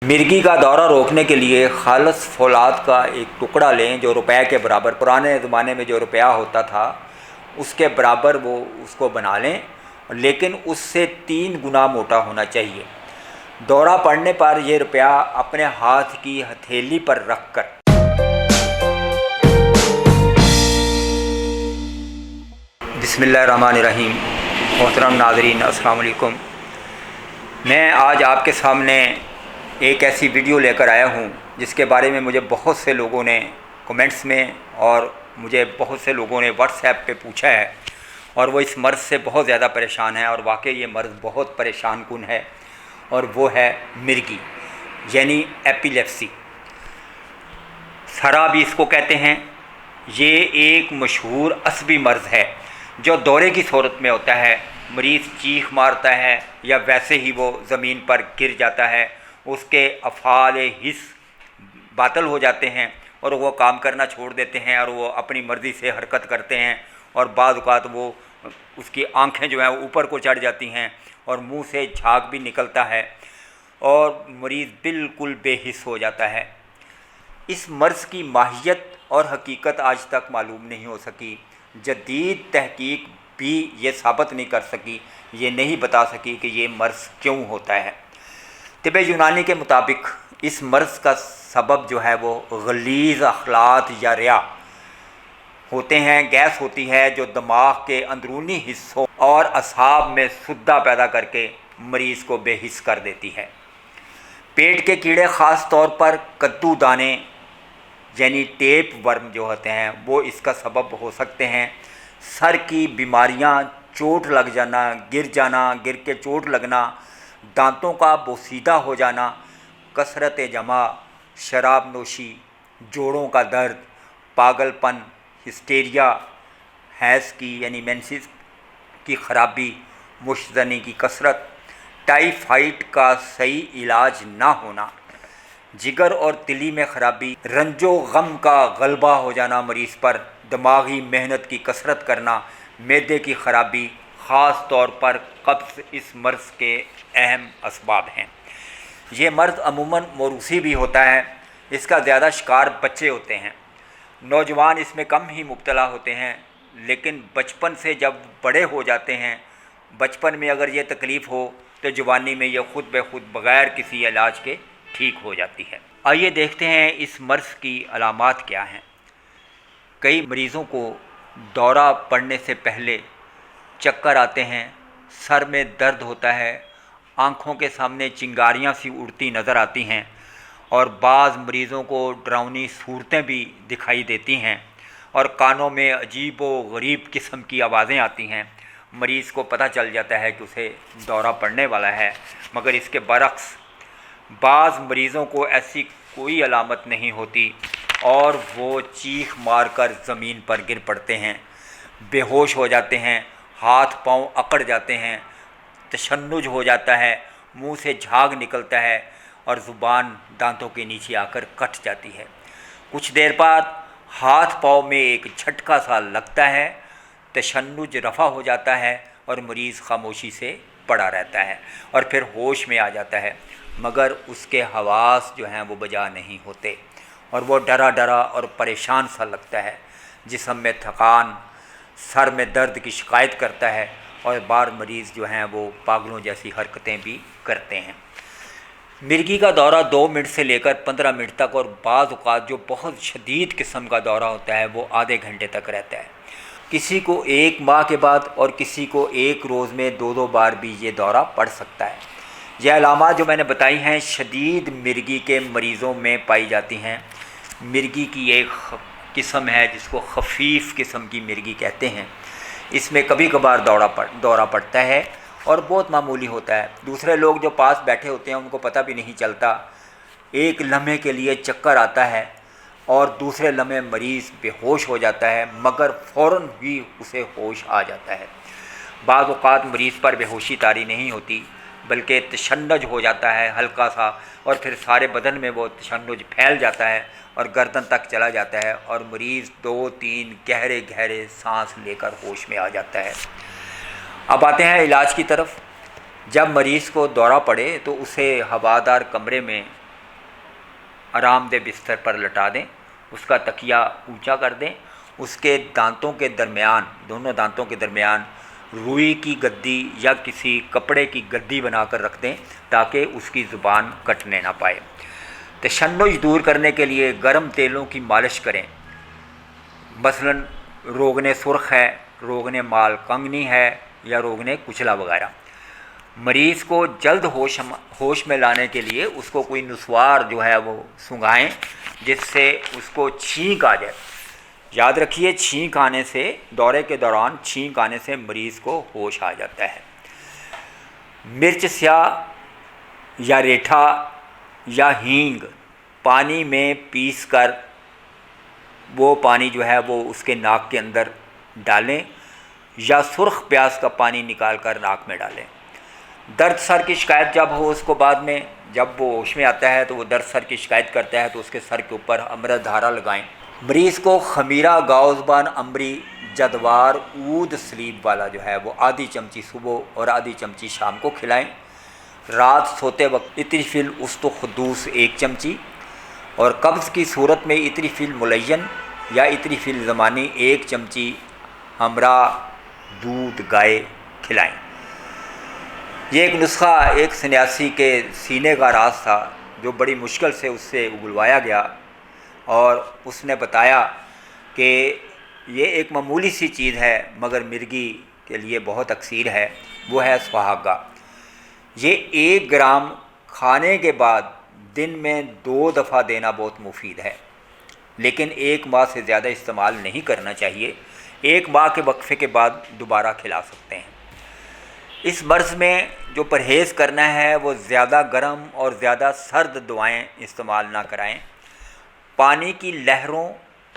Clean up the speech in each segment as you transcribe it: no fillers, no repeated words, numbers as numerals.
मिर्गी का दौरा रोकने के लिए खालस फौलाद का एक टुकड़ा लें जो रुपए के बराबर, पुराने ज़माने में जो रुपया होता था उसके बराबर वो उसको बना लें, लेकिन उससे 3 गुना मोटा होना चाहिए। दौरा पड़ने पर यह रुपया अपने हाथ की हथेली पर रख कर बिस्मिल्लाहिर्रहमानिर्रहीम। मोहतरम नाज़रीन, अस्सलाम वालेकुम। मैं आज आपके सामने एक ऐसी वीडियो लेकर आया हूँ जिसके बारे में मुझे बहुत से लोगों ने कमेंट्स में और मुझे बहुत से लोगों ने व्हाट्सएप पे पूछा है, और वो इस मर्ज़ से बहुत ज़्यादा परेशान है। और वाकई ये मर्ज़ बहुत परेशान कुन है, और वो है मिर्गी यानी एपिलेप्सी। सरा भी इसको कहते हैं। ये एक मशहूर असबी मर्ज़ है जो दौरे की सूरत में होता है। मरीज़ चीख मारता है या वैसे ही वो ज़मीन पर गिर जाता है, उसके अफ़ाल हिस्स बातल हो जाते हैं और वो काम करना छोड़ देते हैं और वो अपनी मर्ज़ी से हरकत करते हैं, और बाज़ औक़ात वो उसकी आँखें जो हैं वो ऊपर को चढ़ जाती हैं और मुंह से झाग भी निकलता है और मरीज़ बिल्कुल बेहिस हो जाता है। इस मर्ज़ की माहियत और हकीकत आज तक मालूम नहीं हो सकी। जदीद तहकीक भी ये साबित नहीं कर सकी, ये नहीं बता सकी कि ये मर्ज़ क्यों होता है। तिब यूनानी के मुताबिक इस मर्ज़ का सबब जो है वो गलीज़ अखलात या रिया होते हैं। गैस होती है जो दिमाग के अंदरूनी हिस्सों और असाब में सुद्दा पैदा करके मरीज़ को बेहिस कर देती है। पेट के कीड़े ख़ास तौर पर कद्दू दाने यानी टेप वर्म जो होते हैं वो इसका सबब हो सकते हैं। सर की बीमारियां, चोट लग जाना, गिर के चोट लगना, दांतों का बोसीदा हो जाना, कसरत जमा, शराब नोशी, जोड़ों का दर्द, पागलपन, हिस्टेरिया, हैज़ की यानी मेंसेस की ख़राबी, मुश्तनी की कसरत, टाइफाइड का सही इलाज ना होना, जिगर और तिली में ख़राबी, रंजो गम का गलबा हो जाना मरीज़ पर, दिमागी मेहनत की कसरत करना, मैदे की ख़राबी, ख़ास तौर पर कब्ज़ इस मर्ज़ के अहम असबाब हैं। ये मर्ज़ अमूमन मौरूसी भी होता है। इसका ज़्यादा शिकार बच्चे होते हैं। नौजवान इसमें कम ही मुब्तला होते हैं, लेकिन बचपन से जब बड़े हो जाते हैं, बचपन में अगर ये तकलीफ़ हो तो जवानी में ये ख़ुद ब खुद बग़ैर किसी इलाज के ठीक हो जाती है। आइए देखते हैं इस मर्ज़ की अलामात क्या हैं। कई मरीज़ों को दौरा पड़ने से पहले चक्कर आते हैं, सर में दर्द होता है, आँखों के सामने चिंगारियाँ सी उड़ती नज़र आती हैं, और बाज़ मरीज़ों को डरावनी सूरतें भी दिखाई देती हैं, और कानों में अजीब व गरीब किस्म की आवाज़ें आती हैं। मरीज़ को पता चल जाता है कि उसे दौरा पड़ने वाला है। मगर इसके बरक्स बाज़ मरीज़ों को ऐसी कोई अलामत नहीं होती और वो चीख मार कर ज़मीन पर गिर पड़ते हैं, बेहोश हो जाते हैं, हाथ पांव अकड़ जाते हैं, तशन्नुज हो जाता है, मुंह से झाग निकलता है और ज़ुबान दांतों के नीचे आकर कट जाती है। कुछ देर बाद हाथ पांव में एक झटका सा लगता है, तशन्नुज रफ़ा हो जाता है और मरीज़ खामोशी से पड़ा रहता है और फिर होश में आ जाता है, मगर उसके हवास जो हैं वो बजा नहीं होते और वो डरा डरा और परेशान सा लगता है। जिस्म में थकान, सर में दर्द की शिकायत करता है और बार मरीज़ जो हैं वो पागलों जैसी हरकतें भी करते हैं। मिर्गी का दौरा 2 मिनट से लेकर 15 मिनट तक, और बाज़ औक़ात जो बहुत शदीद किस्म का दौरा होता है वो आधे घंटे तक रहता है। किसी को 1 माह के बाद और किसी को 1 रोज़ में 2-2 बार भी ये दौरा पड़ सकता है। यह अलामात जो मैंने बताई हैं शदीद मिर्गी के मरीज़ों में पाई जाती हैं। मिर्गी की एक किस्म है जिसको खफीफ़ किस्म की मिर्गी कहते हैं। इसमें कभी कभार दौरा पड़ता है और बहुत मामूली होता है। दूसरे लोग जो पास बैठे होते हैं उनको पता भी नहीं चलता। एक लम्हे के लिए चक्कर आता है और दूसरे लम्हे मरीज़ बेहोश हो जाता है, मगर फ़ौरन ही उसे होश आ जाता है। बाज़ औक़ात मरीज़ पर बेहोशी तारी नहीं होती, बल्कि तशन्नुज हो जाता है हल्का सा, और फिर सारे बदन में वो तशन्नुज फैल जाता है और गर्दन तक चला जाता है और मरीज़ 2-3 गहरे गहरे सांस लेकर होश में आ जाता है। अब आते हैं इलाज की तरफ। जब मरीज़ को दौरा पड़े तो उसे हवादार कमरे में आरामदेह बिस्तर पर लटा दें, उसका तकिया ऊंचा कर दें, उसके दांतों के दरमियान, दोनों दांतों के दरमियान रुई की गद्दी या किसी कपड़े की गद्दी बनाकर रख दें ताकि उसकी ज़ुबान कटने ना पाए। तशन्नुज दूर करने के लिए गर्म तेलों की मालिश करें, मसलन रोगने सुर्ख है, रोगने माल कंगनी है या रोगने कुचला वगैरह। मरीज़ को जल्द होश में लाने के लिए उसको कोई नुस्वार जो है वो सूंघाएं जिससे उसको छींक आ जाए। याद रखिए, छींक आने से, दौरे के दौरान छींक आने से मरीज़ को होश आ जाता है। मिर्च स्याह या रेठा या हींग पानी में पीसकर वो पानी जो है वो उसके नाक के अंदर डालें या सुर्ख प्याज का पानी निकाल कर नाक में डालें। दर्द सर की शिकायत जब हो उसको बाद में, जब वो होश में आता है तो वो दर्द सर की शिकायत करता है तो उसके सर के ऊपर अमृत धारा लगाएं। मरीज़ को खमीरा, गाउज़बान, अमरी, जदवार, ऊद सलीब वाला जो है वो आधी चमची सुबह और आधी चमची शाम को खिलाएं। रात सोते वक्त इत्रिफिल उस्तुखदूस 1 चमची और कब्ज़ की सूरत में इत्रिफिल मुलय्यन या इत्रिफिल ज़मानी 1 चमची हमरा दूध गाय खिलाएं। ये एक नुस्खा एक सन्यासी के सीने का राज था जो बड़ी मुश्किल से उससे उगलवाया गया और उसने बताया कि ये एक मामूली सी चीज़ है मगर मिर्गी के लिए बहुत अक्सीर है, वो है सुहागा। ये 1 ग्राम खाने के बाद दिन में 2 दफ़ा देना बहुत मुफीद है, लेकिन 1 माह से ज़्यादा इस्तेमाल नहीं करना चाहिए। 1 माह के वक्फे के बाद दोबारा खिला सकते हैं। इस मर्ज़ में जो परहेज़ करना है वो ज़्यादा गर्म और ज़्यादा सर्द दवाएं इस्तेमाल ना कराएं। पानी की लहरों,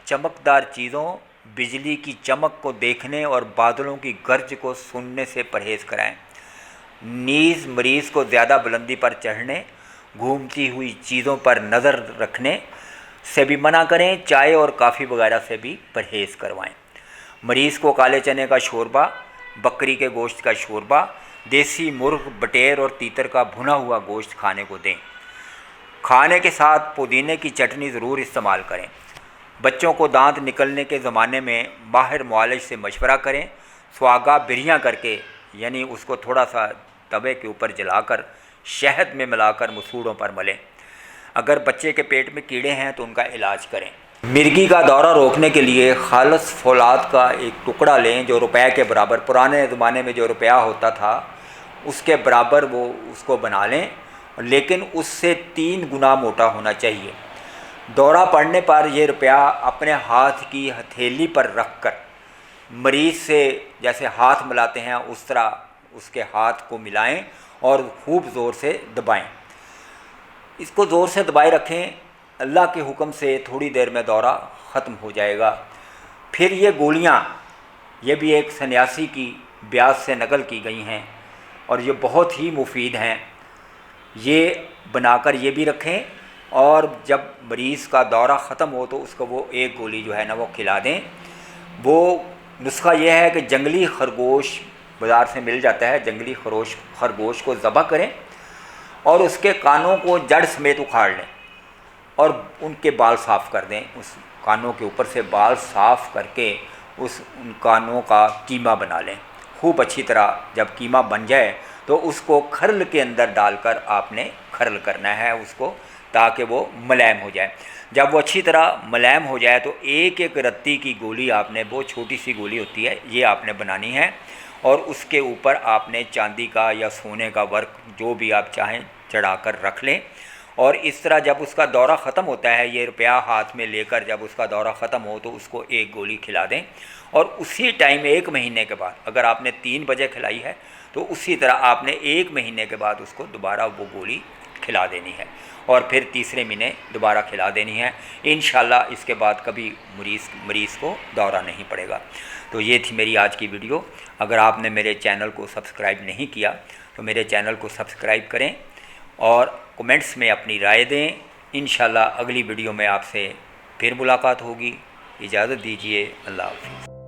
चमकदार चीज़ों, बिजली की चमक को देखने और बादलों की गर्ज को सुनने से परहेज़ कराएं। नीज़ मरीज़ को ज़्यादा बुलंदी पर चढ़ने, घूमती हुई चीज़ों पर नज़र रखने से भी मना करें। चाय और कॉफ़ी वगैरह से भी परहेज़ करवाएं। मरीज़ को काले चने का शोरबा, बकरी के गोश्त का शोरबा, देसी मुर्ग, बटेर और तीतर का भुना हुआ गोश्त खाने को दें। खाने के साथ पुदीने की चटनी ज़रूर इस्तेमाल करें। बच्चों को दांत निकलने के ज़माने में माहिर मुआलिज से मशवरा करें। सुहागा बिरियाँ करके, यानी उसको थोड़ा सा तवे के ऊपर जलाकर शहद में मिलाकर मसूड़ों पर मलें। अगर बच्चे के पेट में कीड़े हैं तो उनका इलाज करें। मिर्गी का दौरा रोकने के लिए खालस फौलाद का एक टुकड़ा लें जो रुपए के बराबर, पुराने ज़माने में जो रुपया होता था उसके बराबर वो उसको बना लें, लेकिन उससे 3 गुना मोटा होना चाहिए। दौरा पड़ने पर यह रुपया अपने हाथ की हथेली पर रख कर मरीज़ से जैसे हाथ मिलाते हैं उस तरह उसके हाथ को मिलाएं और खूब ज़ोर से दबाएं। इसको ज़ोर से दबाए रखें। अल्लाह के हुक्म से थोड़ी देर में दौरा ख़त्म हो जाएगा। फिर ये गोलियाँ, ये भी एक सन्यासी की ब्याज से नकल की गई हैं और ये बहुत ही मुफीद हैं। ये बनाकर ये भी रखें और जब मरीज़ का दौरा ख़त्म हो तो उसको वो 1 गोली जो है ना वो खिला दें। वो नुस्खा ये है कि जंगली खरगोश बाज़ार से मिल जाता है, जंगली खरगोश को ज़बह करें और उसके कानों को जड़ समेत उखाड़ लें और उनके बाल साफ़ कर दें। उस कानों के ऊपर से बाल साफ़ करके उन कानों का कीमा बना लें खूब अच्छी तरह। जब कीमा बन जाए तो उसको खरल के अंदर डालकर आपने खरल करना है उसको, ताकि वो मुलायम हो जाए। जब वो अच्छी तरह मुलायम हो जाए तो 1-1 रत्ती की गोली आपने, वो छोटी सी गोली होती है, ये आपने बनानी है और उसके ऊपर आपने चांदी का या सोने का वर्क जो भी आप चाहें चढ़ाकर रख लें। और इस तरह जब उसका दौरा ख़त्म होता है, ये रुपया हाथ में लेकर जब उसका दौरा ख़त्म हो तो उसको 1 गोली खिला दें और उसी टाइम 1 महीने के बाद, अगर आपने 3 बजे खिलाई है तो उसी तरह आपने 1 महीने के बाद उसको दोबारा वो गोली खिला देनी है और फिर तीसरे महीने दोबारा खिला देनी है। इंशाल्लाह इसके बाद कभी मरीज़ को दौरा नहीं पड़ेगा। तो ये थी मेरी आज की वीडियो। अगर आपने मेरे चैनल को सब्सक्राइब नहीं किया तो मेरे चैनल को सब्सक्राइब करें और कमेंट्स में अपनी राय दें। इंशाल्लाह अगली वीडियो में आपसे फिर मुलाकात होगी। इजाज़त दीजिए। अल्लाह हाफ़िज़।